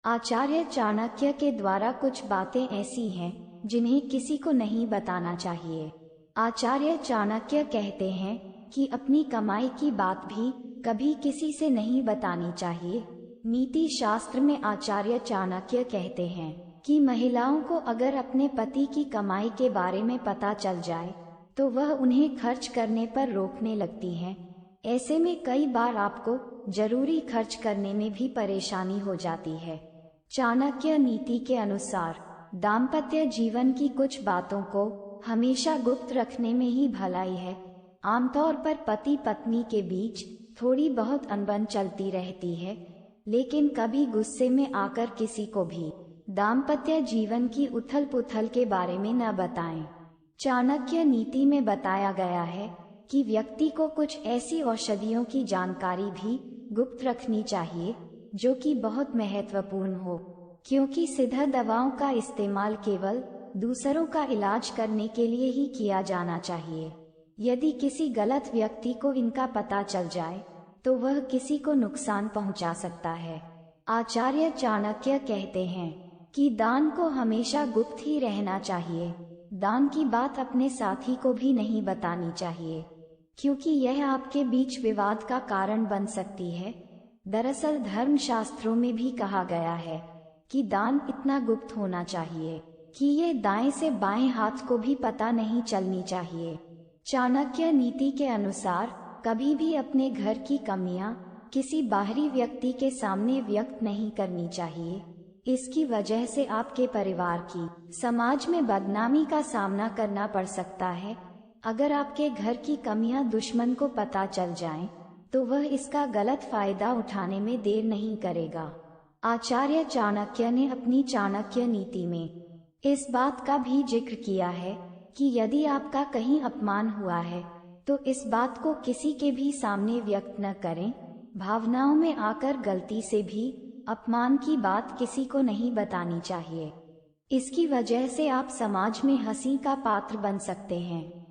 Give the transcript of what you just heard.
आचार्य चाणक्य के द्वारा कुछ बातें ऐसी हैं जिन्हें किसी को नहीं बताना चाहिए। आचार्य चाणक्य कहते हैं कि अपनी कमाई की बात भी कभी किसी से नहीं बतानी चाहिए। नीति शास्त्र में आचार्य चाणक्य कहते हैं कि महिलाओं को अगर अपने पति की कमाई के बारे में पता चल जाए तो वह उन्हें खर्च करने पर रोकने लगती हैं। ऐसे में कई बार आपको जरूरी खर्च करने में भी परेशानी हो जाती है। चाणक्य नीति के अनुसार दाम्पत्य जीवन की कुछ बातों को हमेशा गुप्त रखने में ही भलाई है। आमतौर पर पति पत्नी के बीच थोड़ी बहुत अनबन चलती रहती है, लेकिन कभी गुस्से में आकर किसी को भी दाम्पत्य जीवन की उथल पुथल के बारे में न बताएं। चाणक्य नीति में बताया गया है कि व्यक्ति को कुछ ऐसी औषधियों की जानकारी भी गुप्त रखनी चाहिए जो कि बहुत महत्वपूर्ण हो, क्योंकि सिद्ध दवाओं का इस्तेमाल केवल दूसरों का इलाज करने के लिए ही किया जाना चाहिए। यदि किसी गलत व्यक्ति को इनका पता चल जाए तो वह किसी को नुकसान पहुंचा सकता है। आचार्य चाणक्य कहते हैं कि दान को हमेशा गुप्त ही रहना चाहिए। दान की बात अपने साथी को भी नहीं बतानी चाहिए, क्योंकि यह आपके बीच विवाद का कारण बन सकती है। दरअसल धर्मशास्त्रों में भी कहा गया है कि दान इतना गुप्त होना चाहिए कि ये दाएं से बाएं हाथ को भी पता नहीं चलनी चाहिए। चाणक्य नीति के अनुसार कभी भी अपने घर की कमियां किसी बाहरी व्यक्ति के सामने व्यक्त नहीं करनी चाहिए। इसकी वजह से आपके परिवार की, समाज में बदनामी का सामना करना पड़ सकता है। अगर आपके घर की कमियां दुश्मन को पता चल जाएं, तो वह इसका गलत फायदा उठाने में देर नहीं करेगा। आचार्य चाणक्य ने अपनी चाणक्य नीति में इस बात का भी जिक्र किया है कि यदि आपका कहीं अपमान हुआ है तो इस बात को किसी के भी सामने व्यक्त न करें। भावनाओं में आकर गलती से भी अपमान की बात किसी को नहीं बतानी चाहिए। इसकी वजह से आप समाज में हंसी का पात्र बन सकते हैं।